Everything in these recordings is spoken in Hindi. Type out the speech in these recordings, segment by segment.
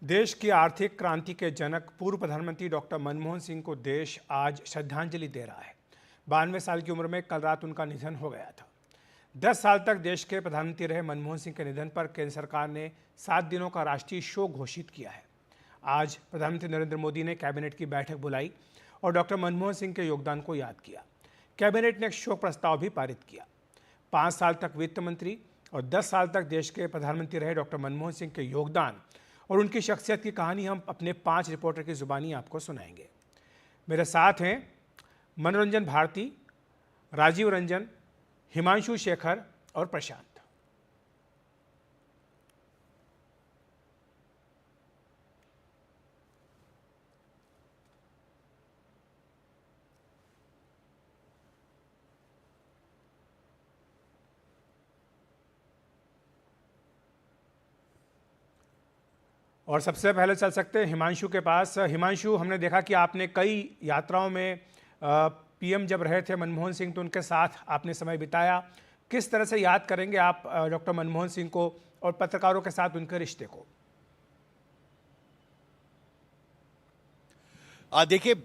देश की आर्थिक क्रांति के जनक पूर्व प्रधानमंत्री डॉक्टर मनमोहन सिंह को देश आज श्रद्धांजलि दे रहा है। 92 साल की उम्र में कल रात उनका निधन हो गया था। 10 साल तक देश के प्रधानमंत्री रहे मनमोहन सिंह के निधन पर केंद्र सरकार ने 7 दिनों का राष्ट्रीय शोक घोषित किया है। आज प्रधानमंत्री नरेंद्र मोदी ने कैबिनेट की बैठक बुलाई और डॉक्टर मनमोहन सिंह के योगदान को याद किया। कैबिनेट ने एक शोक प्रस्ताव भी पारित किया। 5 साल तक वित्त मंत्री और 10 साल तक देश के प्रधानमंत्री रहे डॉक्टर मनमोहन सिंह के योगदान और उनकी शख्सियत की कहानी हम अपने 5 रिपोर्टर की जुबानी आपको सुनाएंगे। मेरे साथ हैं मनोरंजन भारती, राजीव रंजन, हिमांशु शेखर और प्रशांत। और सबसे पहले चल सकते हैं हिमांशु के पास। हिमांशु, हमने देखा कि आपने कई यात्राओं में पीएम जब रहे थे मनमोहन सिंह तो उनके साथ आपने समय बिताया। किस तरह से याद करेंगे आप डॉक्टर मनमोहन सिंह को और पत्रकारों के साथ उनके रिश्ते को? देखिए,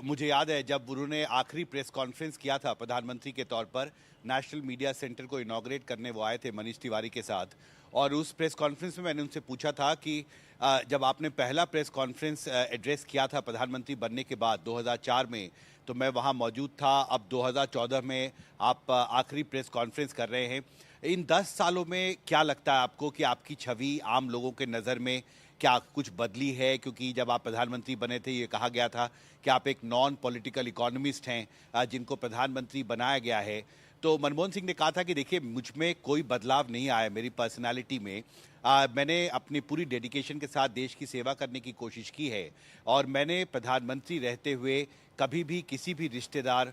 मुझे याद है जब उन्होंने आखिरी प्रेस कॉन्फ्रेंस किया था प्रधानमंत्री के तौर पर, नेशनल मीडिया सेंटर को इनॉग्रेट करने वो आए थे मनीष तिवारी के साथ। और उस प्रेस कॉन्फ्रेंस में मैंने उनसे पूछा था कि जब आपने पहला प्रेस कॉन्फ्रेंस एड्रेस किया था प्रधानमंत्री बनने के बाद 2004 में, तो मैं वहाँ मौजूद था। अब 2014 में आप आखिरी प्रेस कॉन्फ्रेंस कर रहे हैं। इन 10 सालों में क्या लगता है आपको कि आपकी छवि आम लोगों के नज़र में क्या कुछ बदली है? क्योंकि जब आप प्रधानमंत्री बने थे ये कहा गया था कि आप एक नॉन पॉलिटिकल इकोनॉमिस्ट हैं जिनको प्रधानमंत्री बनाया गया है। तो मनमोहन सिंह ने कहा था कि देखिए, मुझ में कोई बदलाव नहीं आया मेरी पर्सनालिटी में। मैंने अपनी पूरी डेडिकेशन के साथ देश की सेवा करने की कोशिश की है और मैंने प्रधानमंत्री रहते हुए कभी भी किसी भी रिश्तेदार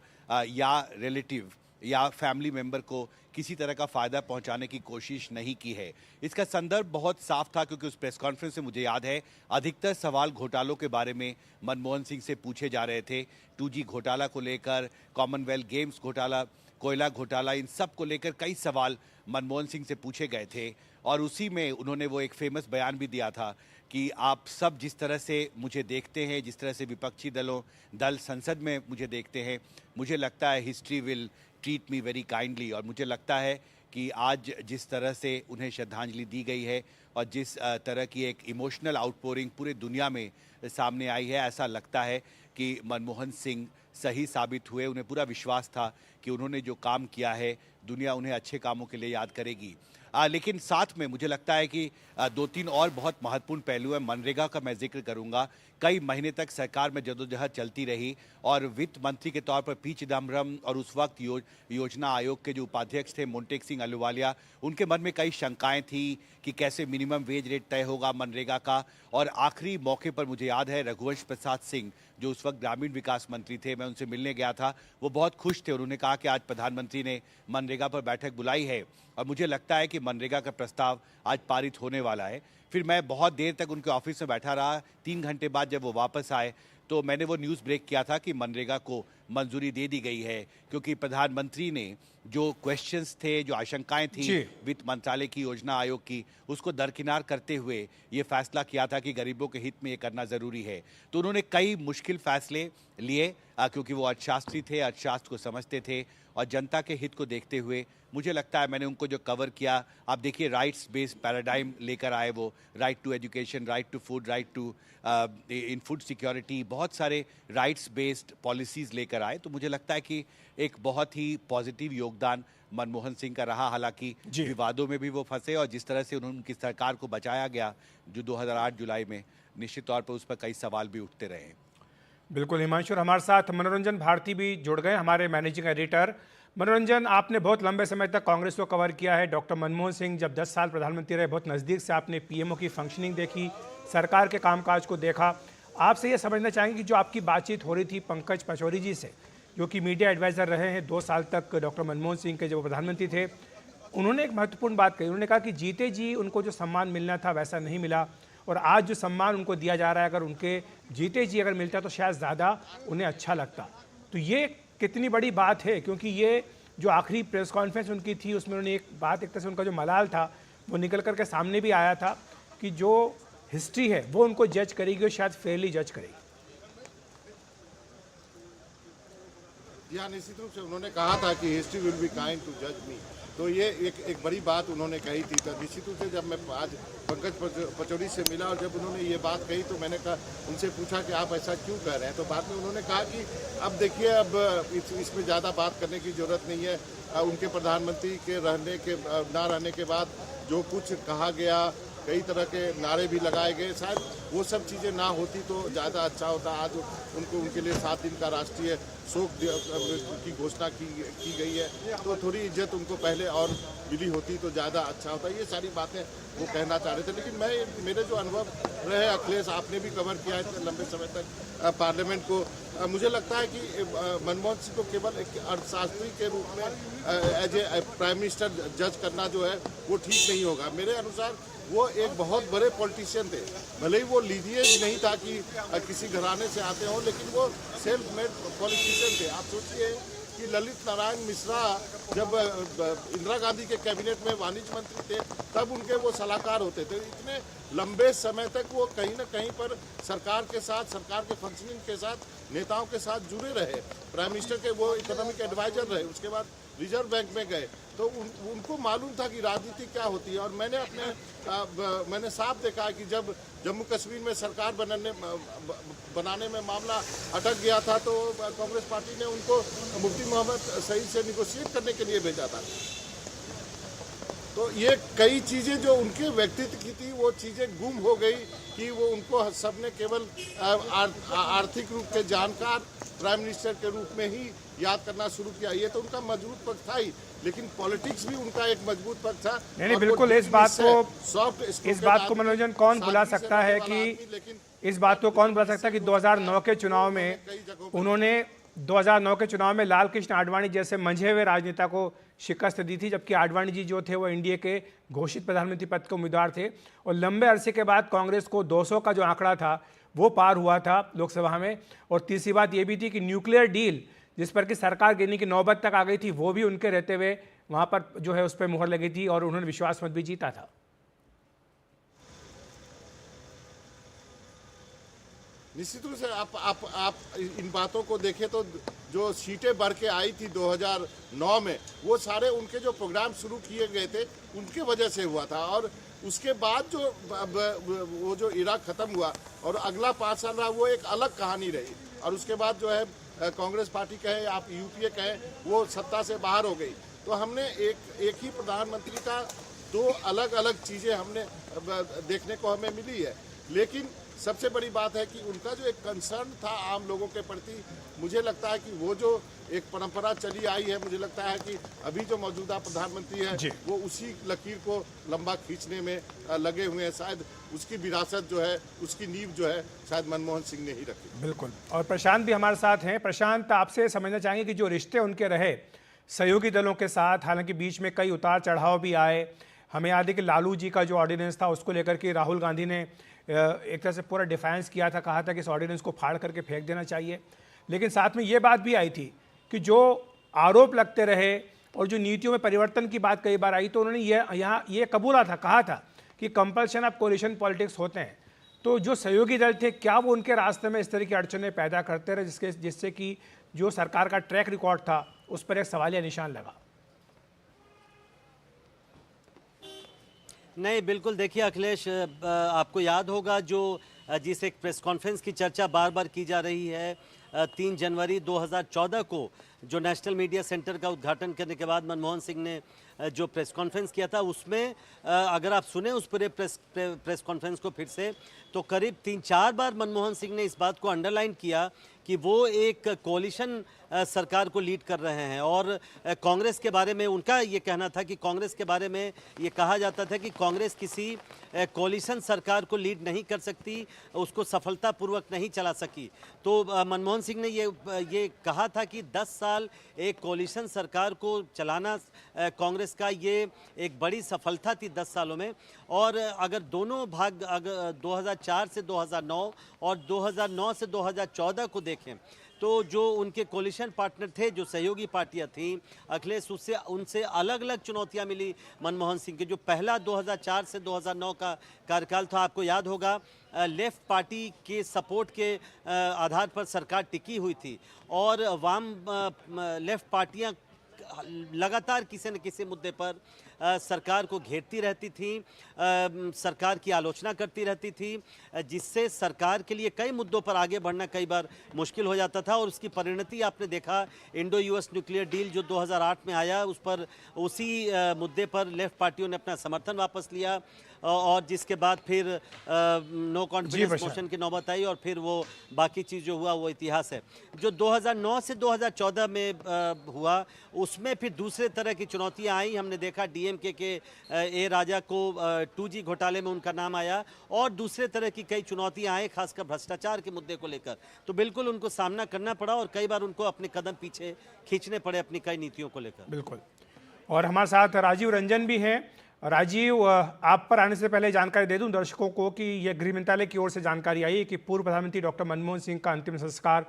या रिलेटिव या फैमिली मेंबर को किसी तरह का फ़ायदा पहुंचाने की कोशिश नहीं की है। इसका संदर्भ बहुत साफ था क्योंकि उस प्रेस कॉन्फ्रेंस में मुझे याद है अधिकतर सवाल घोटालों के बारे में मनमोहन सिंह से पूछे जा रहे थे। 2G घोटाला को लेकर, कॉमनवेल्थ गेम्स घोटाला, कोयला घोटाला, इन सब को लेकर कई सवाल मनमोहन सिंह से पूछे गए थे। और उसी में उन्होंने वो एक फेमस बयान भी दिया था कि आप सब जिस तरह से मुझे देखते हैं, जिस तरह से विपक्षी दल संसद में मुझे देखते हैं, मुझे लगता है history will treat me very kindly. और मुझे लगता है कि आज जिस तरह से उन्हें श्रद्धांजलि दी गई है और जिस तरह की एक इमोशनल आउटपोरिंग पूरे दुनिया में सामने आई है, ऐसा लगता है कि मनमोहन सिंह सही साबित हुए। उन्हें पूरा विश्वास था कि उन्होंने जो काम किया है दुनिया उन्हें अच्छे कामों के लिए याद करेगी। लेकिन साथ में मुझे लगता है कि 2-3 और बहुत महत्वपूर्ण पहलू है। मनरेगा का मैं जिक्र करूंगा। कई महीने तक सरकार में जदोजहद चलती रही और वित्त मंत्री के तौर पर पी चिदम्बरम और उस वक्त योजना आयोग के जो उपाध्यक्ष थे मोंटेक सिंह अहलूवालिया, उनके मन में कई शंकाएं थी कि कैसे मिनिमम वेज रेट तय होगा मनरेगा का। और आखिरी मौके पर मुझे याद है रघुवंश प्रसाद सिंह जो उस वक्त ग्रामीण विकास मंत्री थे, मैं उनसे मिलने गया था। वो बहुत खुश थे। उन्होंने कहा कि आज प्रधानमंत्री ने मनरेगा पर बैठक बुलाई है और मुझे लगता है कि मनरेगा का प्रस्ताव आज पारित होने वाला है। फिर मैं बहुत देर तक उनके ऑफिस में बैठा रहा। 3 घंटे बाद जब वो वापस आए तो मैंने वो न्यूज़ ब्रेक किया था कि मनरेगा को मंजूरी दे दी गई है, क्योंकि प्रधानमंत्री ने जो क्वेश्चंस थे, जो आशंकाएं थी वित्त मंत्रालय की, योजना आयोग की, उसको दरकिनार करते हुए ये फैसला किया था कि गरीबों के हित में ये करना ज़रूरी है। तो उन्होंने कई मुश्किल फैसले लिए क्योंकि वो अर्थशास्त्री थे, अर्थशास्त्र को समझते थे और जनता के हित को देखते हुए मुझे लगता है मैंने उनको जो कवर किया। आप देखिए, राइट्स बेस्ड पैराडाइम लेकर आए वो, right to education, right to food, right to in food security, बहुत सारे राइट्स बेस्ड पॉलिसीज़ लेकर आए। तो मुझे लगता है कि एक बहुत ही पॉजिटिव योगदान मनमोहन सिंह का रहा। हालांकि विवादों में भी वो फंसे और जिस तरह से उनकी सरकार को बचाया गया जो 2008 जुलाई में, निश्चित तौर पर उस पर कई सवाल भी उठते रहे। बिल्कुल हिमांशु, और हमारे साथ मनोरंजन भारती भी जुड़ गए, हमारे मैनेजिंग एडिटर। मनोरंजन, आपने बहुत लंबे समय तक कांग्रेस को कवर किया है। डॉक्टर मनमोहन सिंह जब 10 साल प्रधानमंत्री रहे, बहुत नज़दीक से आपने पीएमओ की फंक्शनिंग देखी, सरकार के कामकाज को देखा। आपसे ये समझना चाहेंगे कि जो आपकी बातचीत हो रही थी पंकज पचौरी जी से, जो कि मीडिया एडवाइज़र रहे हैं 2 साल तक डॉक्टर मनमोहन सिंह के, जब वो प्रधानमंत्री थे, उन्होंने एक महत्वपूर्ण बात कही। उन्होंने कहा कि जीते जी उनको जो सम्मान मिलना था वैसा नहीं मिला और आज जो सम्मान उनको दिया जा रहा है, अगर उनके जीते जी अगर मिलता तो शायद ज़्यादा उन्हें अच्छा लगता। तो ये कितनी बड़ी बात है, क्योंकि ये जो आखिरी प्रेस कॉन्फ्रेंस उनकी थी उसमें उन्होंने एक बात, एक तरह से उनका जो मलाल था वो निकल करके सामने भी आया था कि जो हिस्ट्री है वो उनको जज करेगी और शायद फेयरली जज करेगी। जी हाँ, निश्चित रूप से उन्होंने कहा था कि history will be kind to जज मी, तो ये एक बड़ी बात उन्होंने कही थी। तो निश्चित रूप से जब मैं आज पंकज पचौरी से मिला और जब उन्होंने ये बात कही तो मैंने कहा, उनसे पूछा कि आप ऐसा क्यों कह रहे हैं, तो बाद में उन्होंने कहा कि अब देखिए, अब इसमें ज़्यादा बात करने की ज़रूरत नहीं है। उनके प्रधानमंत्री के ना रहने के बाद जो कुछ कहा गया, कई तरह के नारे भी लगाए गए, शायद वो सब चीज़ें ना होती तो ज़्यादा अच्छा होता। आज उनके लिए 7 दिन का राष्ट्रीय शोक की घोषणा की गई है, तो थोड़ी इज्जत उनको पहले और मिली होती तो ज़्यादा अच्छा होता। ये सारी बातें वो कहना चाह रहे थे। लेकिन मेरे जो अनुभव रहे, अखिलेश आपने भी कवर किया है लंबे समय तक पार्लियामेंट को, मुझे लगता है कि मनमोहन सिंह को केवल एक अर्थशास्त्री के रूप में एज ए प्राइम मिनिस्टर जज करना जो है वो ठीक नहीं होगा। मेरे अनुसार वो एक बहुत बड़े पॉलिटिशियन थे, भले ही वो लीनिएज नहीं था कि किसी घराने से आते हों, लेकिन वो सेल्फ मेड पॉलिटिशियन थे। आप सोचिए कि ललित नारायण मिश्रा जब इंदिरा गांधी के कैबिनेट में वाणिज्य मंत्री थे, तब उनके वो सलाहकार होते थे। इतने लंबे समय तक वो कहीं ना कहीं पर सरकार के साथ, सरकार के फंक्शनिंग के साथ, नेताओं के साथ जुड़े रहे। प्राइम मिनिस्टर के वो इकोनॉमिक एडवाइजर रहे, उसके बाद रिजर्व बैंक में गए, तो उनको मालूम था कि राजनीति क्या होती है। और मैंने साफ देखा है कि जब जम्मू कश्मीर में सरकार बनाने में मामला अटक गया था, तो कांग्रेस पार्टी ने उनको मुफ्ती मोहम्मद सईद से निगोशिएट करने के लिए भेजा था। तो ये कई चीज़ें जो उनके व्यक्तित्व की थी, वो चीज़ें गुम हो गई कि वो उनको सबने केवल आर्थिक रूप के जानकार प्राइम मिनिस्टर के रूप में ही याद करना शुरू किया। ये तो उनका मजबूत पक्ष था ही, लेकिन पॉलिटिक्स भी उनका एक मजबूत पक्ष था। नहीं, बिल्कुल। इस बात को मनोरंजन कौन बुला सकता है कि 2009 के चुनाव में उन्होंने 2009 के चुनाव में लाल कृष्ण आडवाणी जैसे मंझे हुए राजनेता को शिकस्त दी थी, जबकि आडवाणी जी जो थे वो एनडीए के घोषित प्रधानमंत्री पद के उम्मीदवार थे। और लंबे अरसे के बाद कांग्रेस को 200 का जो आंकड़ा था वो पार हुआ था लोकसभा में। और तीसरी बात ये भी थी कि न्यूक्लियर डील जिस पर कि सरकार गिरने की नौबत तक आ गई थी, वो भी उनके रहते हुए वहाँ पर जो है उस पर मुहर लगी थी और उन्होंने विश्वास मत भी जीता था। निश्चित रूप से आप इन बातों को देखें तो जो सीटें बढ़ के आई थी 2009 में, वो सारे उनके जो प्रोग्राम शुरू किए गए थे उनके वजह से हुआ था। और उसके बाद वो जो इरा खत्म हुआ और अगला 5 साल रहा, वो एक अलग कहानी रही। और उसके बाद जो है कांग्रेस पार्टी कहे, आप यूपीए कहें, वो सत्ता से बाहर हो गई। तो हमने एक ही प्रधानमंत्री का 2 अलग अलग चीज़ें हमने देखने को हमें मिली है। लेकिन सबसे बड़ी बात है कि उनका जो एक कंसर्न था आम लोगों के प्रति, मुझे लगता है कि वो जो एक परंपरा चली आई है, मुझे लगता है कि अभी जो मौजूदा प्रधानमंत्री है वो उसी लकीर को लंबा खींचने में लगे हुए हैं। शायद उसकी विरासत जो है, उसकी नींव जो है, शायद मनमोहन सिंह ने ही रखी। बिल्कुल। और प्रशांत भी हमारे साथ हैं। प्रशांत, आपसे समझना चाहेंगे कि जो रिश्ते उनके रहे सहयोगी दलों के साथ, हालांकि बीच में कई उतार चढ़ाव भी आए। हमें याद है कि लालू जी का जो ऑर्डिनेंस था उसको लेकर के राहुल गांधी ने एक तरह से पूरा डिफेंस किया था, कहा था कि इस ऑर्डिनेंस को फाड़ करके फेंक देना चाहिए। लेकिन साथ में ये बात भी आई थी कि जो आरोप लगते रहे और जो नीतियों में परिवर्तन की बात कई बार आई, तो उन्होंने ये कबूला था, कहा था कि कंपल्शन ऑफ कोलिशन पॉलिटिक्स होते हैं। तो जो सहयोगी दल थे, क्या वो उनके रास्ते में इस तरह की अड़चनें पैदा करते रहे जिससे कि जो सरकार का ट्रैक रिकॉर्ड था उस पर एक सवालिया निशान लगा? नहीं, बिल्कुल। देखिए अखिलेश, आपको याद होगा जो जिस एक प्रेस कॉन्फ्रेंस की चर्चा बार बार की जा रही है, 3 जनवरी 2014 को जो नेशनल मीडिया सेंटर का उद्घाटन करने के बाद मनमोहन सिंह ने जो प्रेस कॉन्फ्रेंस किया था, उसमें अगर आप सुने उस पूरे प्रेस कॉन्फ्रेंस को फिर से, तो करीब 3-4 बार मनमोहन सिंह ने इस बात को अंडरलाइन किया कि वो एक कोलिशन सरकार को लीड कर रहे हैं। और कांग्रेस के बारे में उनका ये कहना था कि कांग्रेस के बारे में ये कहा जाता था कि कांग्रेस किसी कोलिशन सरकार को लीड नहीं कर सकती, उसको सफलतापूर्वक नहीं चला सकी। तो मनमोहन सिंह ने ये कहा था कि 10 साल एक कोलिशन सरकार को चलाना कांग्रेस का ये एक बड़ी सफलता थी 10 सालों में। और अगर दोनों भाग 2004 से 2009 और 2009 से 2014 को देखें, तो जो उनके कोलिशन पार्टनर थे, जो सहयोगी पार्टियां थीं अखिलेश, उससे उनसे अलग अलग चुनौतियां मिली मनमोहन सिंह के। जो पहला 2004 से 2009 का कार्यकाल था, आपको याद होगा, लेफ्ट पार्टी के सपोर्ट के आधार पर सरकार टिकी हुई थी और वाम लेफ्ट पार्टियां लगातार किसी न किसी मुद्दे पर सरकार को घेरती रहती थी, सरकार की आलोचना करती रहती थी, जिससे सरकार के लिए कई मुद्दों पर आगे बढ़ना कई बार मुश्किल हो जाता था। और उसकी परिणति आपने देखा, इंडो यूएस न्यूक्लियर डील जो 2008 में आया, उस पर उसी मुद्दे पर लेफ्ट पार्टियों ने अपना समर्थन वापस लिया और जिसके बाद फिर नो कॉन्फिडेंस मोशन की नौबत आई और फिर वो बाकी चीज़ जो हुआ वो इतिहास है। जो 2009 से 2014 में हुआ, उसमें फिर दूसरे तरह की चुनौतियां आई। हमने देखा डीएमके के ए राजा को 2G घोटाले में उनका नाम आया और दूसरे तरह की कई चुनौतियां आई, खासकर भ्रष्टाचार के मुद्दे को लेकर। तो बिल्कुल उनको सामना करना पड़ा और कई बार उनको अपने कदम पीछे खींचने पड़े अपनी कई नीतियों को लेकर। बिल्कुल। और हमारे साथ राजीव रंजन भी हैं। राजीव, आप पर आने से पहले जानकारी दे दूं दर्शकों को कि यह गृह मंत्रालय की ओर से जानकारी आई है कि पूर्व प्रधानमंत्री डॉक्टर मनमोहन सिंह का अंतिम संस्कार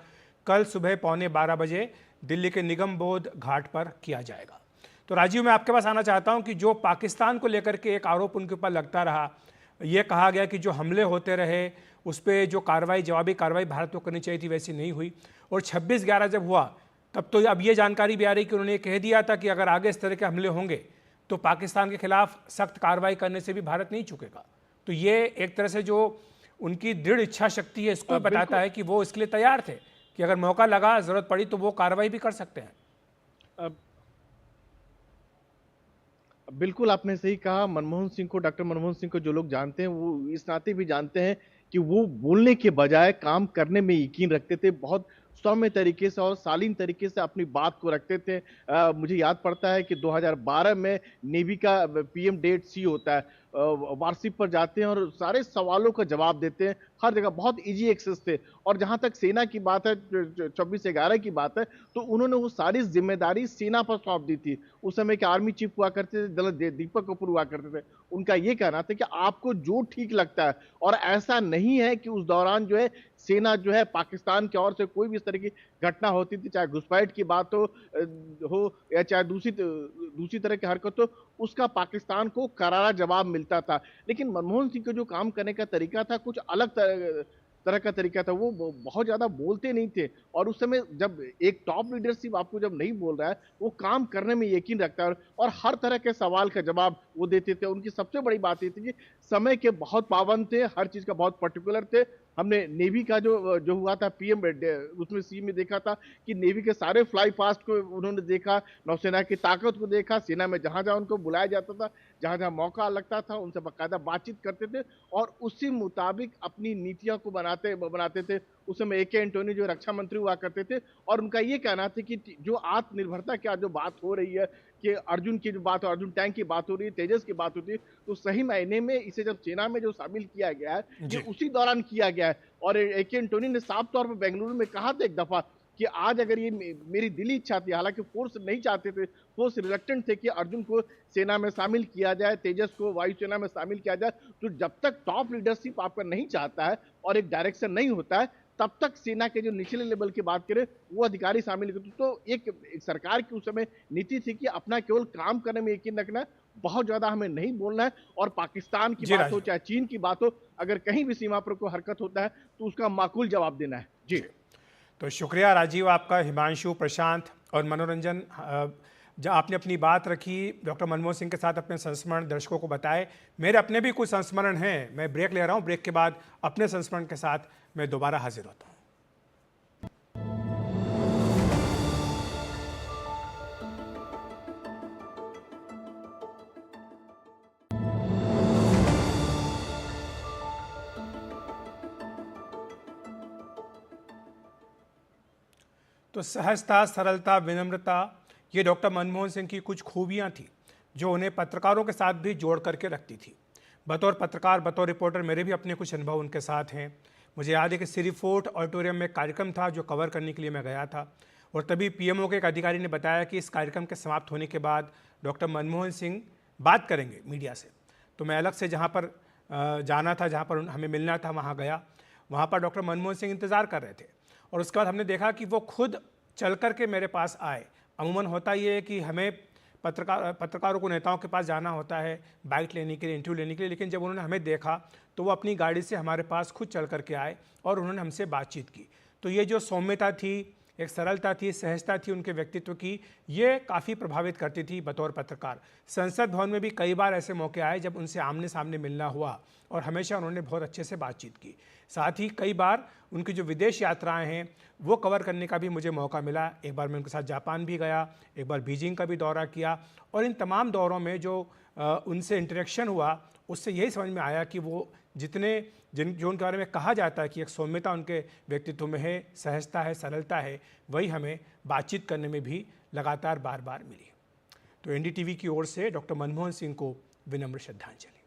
कल सुबह 11:15 बजे दिल्ली के निगम बोध घाट पर किया जाएगा। तो राजीव, मैं आपके पास आना चाहता हूं कि जो पाकिस्तान को लेकर के एक आरोप उनके ऊपर लगता रहा, यह कहा गया कि जो हमले होते रहे उस पर जो कार्रवाई, जवाबी कार्रवाई भारत को करनी चाहिए थी, वैसी नहीं हुई। और 26/11 जब हुआ तब तो अब ये जानकारी भी आ रही कि उन्होंने कह दिया था कि अगर आगे इस तरह के हमले होंगे तो पाकिस्तान के खिलाफ सख्त कार्रवाई करने से भी भारत नहीं चूकेगा। तो ये एक तरह से जो उनकी दृढ़ इच्छा शक्ति है, इसको बताता है कि वो इसके लिए तैयार थे कि अगर मौका लगा, जरूरत पड़ी तो वो कार्रवाई भी कर सकते हैं। बिल्कुल आपने सही कहा। मनमोहन सिंह को, डॉक्टर मनमोहन सिंह को जो लोग जानते हैं वो इस नाते भी जानते हैं कि वो बोलने के बजाय काम करने में यकीन रखते थे। बहुत सौम्य तरीके से और शालीन तरीके से अपनी बात को रखते थे। मुझे याद पड़ता है कि 2012 में नेवी का पीएम डेट सी होता है, वार्षिक पर जाते हैं और सारे सवालों का जवाब देते हैं। हर जगह बहुत इजी एक्सेस थे। और जहां तक सेना की बात है, 24/11 की बात है, तो उन्होंने वो सारी जिम्मेदारी सेना पर सौंप दी थी। उस समय के आर्मी चीफ हुआ करते थे, जनरल दीपक कपूर हुआ करते थे। उनका ये कहना था कि आपको जो ठीक लगता है, और ऐसा नहीं है कि उस दौरान जो है सेना जो है पाकिस्तान की ओर से कोई भी इस तरह की घटना होती थी, चाहे घुसपैठ की बात हो या चाहे दूसरी तरह की हरकत हो, उसका पाकिस्तान को करारा जवाब मिलता था। लेकिन मनमोहन सिंह का जो काम करने का तरीका था, कुछ अलग तरह का तरीका था। वो बहुत ज्यादा बोलते नहीं थे और उस समय जब एक टॉप लीडरशिप आपको जब नहीं बोल रहा है, वो काम करने में यकीन रखता है और हर तरह के सवाल का जवाब वो देते थे। उनकी सबसे बड़ी बात ये थी कि समय के बहुत पाबंद थे, हर चीज का बहुत पर्टिकुलर थे। हमने नेवी का जो हुआ था पीएम, उसमें सी में देखा था कि नेवी के सारे फ्लाई पास्ट को उन्होंने देखा, नौसेना की ताकत को देखा, सेना में जहां जहां उनको बुलाया जाता था, जहां जहां मौका लगता था, उनसे बाकायदा बातचीत करते थे और उसी मुताबिक अपनी नीतियों को बनाते थे। उस समय AK एंटोनी जो रक्षा मंत्री हुआ करते थे और उनका ये कहना था कि जो आत्मनिर्भरता की जो बात हो रही है, कि अर्जुन की जो बात हो, अर्जुन टैंक की बात हो रही है, तेजस की बात होती है, तो सही मायने में इसे जब सेना में जो शामिल किया गया है, ये उसी दौरान किया गया है। और AK एंटोनी ने साफ तौर पर बेंगलुरु में कहा था एक दफा कि आज अगर ये मेरी दिली इच्छा थी, हालांकि फोर्स नहीं चाहते थे, फोर्स रिलक्टेंट थे कि अर्जुन को सेना में शामिल किया जाए, तेजस को वायुसेना में शामिल किया जाए, तो जब तक टॉप लीडरशिप आपका नहीं चाहता है और एक डायरेक्शन नहीं होता है, तब तक सेना के जो निचले लेवल की बात करें वो अधिकारी शामिल करते। तो एक सरकार की उस समय नीति थी कि अपना केवल काम करने में यकीन रखना है, बहुत ज्यादा हमें नहीं बोलना है। और पाकिस्तान की बात हो चाहे चीन की बात हो, अगर कहीं भी सीमा पर कोई हरकत होता है तो उसका माकूल जवाब देना है। जी तो शुक्रिया राजीव आपका। हिमांशु, प्रशांत और मनोरंजन, जब आपने अपनी बात रखी, डॉक्टर मनमोहन सिंह के साथ अपने संस्मरण दर्शकों को बताए। मेरे अपने भी कुछ संस्मरण हैं, मैं ब्रेक ले रहा हूं, ब्रेक के बाद अपने संस्मरण के साथ मैं दोबारा हाजिर होता हूं। तो सहजता, सरलता, विनम्रता, ये डॉक्टर मनमोहन सिंह की कुछ खूबियां थी जो उन्हें पत्रकारों के साथ भी जोड़ करके रखती थी। बतौर पत्रकार, बतौर रिपोर्टर मेरे भी अपने कुछ अनुभव उनके साथ हैं। मुझे याद है कि सिरी फोर्ट ऑडिटोरियम में कार्यक्रम था जो कवर करने के लिए मैं गया था और तभी PMO के एक अधिकारी ने बताया कि इस कार्यक्रम के समाप्त होने के बाद डॉक्टर मनमोहन सिंह बात करेंगे मीडिया से। तो मैं अलग से जहाँ पर जाना था, जहाँ पर हमें मिलना था, वहाँ गया। वहाँ पर डॉक्टर मनमोहन सिंह इंतज़ार कर रहे थे और उसके बाद हमने देखा कि वो खुद चल कर के मेरे पास आए। अमूमन होता ये है कि हमें पत्रकारों को नेताओं के पास जाना होता है बाइट लेने के लिए, इंटरव्यू लेने के लिए, लेकिन जब उन्होंने हमें देखा तो वो अपनी गाड़ी से हमारे पास खुद चल करके आए और उन्होंने हमसे बातचीत की। तो ये जो सौम्यता थी, एक सरलता थी, सहजता थी उनके व्यक्तित्व की, ये काफ़ी प्रभावित करती थी बतौर पत्रकार। संसद भवन में भी कई बार ऐसे मौके आए जब उनसे आमने सामने मिलना हुआ और हमेशा उन्होंने बहुत अच्छे से बातचीत की। साथ ही कई बार उनकी जो विदेश यात्राएं हैं वो कवर करने का भी मुझे मौका मिला। एक बार मैं उनके साथ जापान भी गया, एक बार बीजिंग का भी दौरा किया, और इन तमाम दौरों में जो उनसे इंटरेक्शन हुआ उससे यही समझ में आया कि वो जो उनके बारे में कहा जाता है कि एक सौम्यता उनके व्यक्तित्व में है, सहजता है, सरलता है, वही हमें बातचीत करने में भी लगातार बार बार मिली। तो एनडीटीवी की ओर से डॉक्टर मनमोहन सिंह को विनम्र श्रद्धांजलि।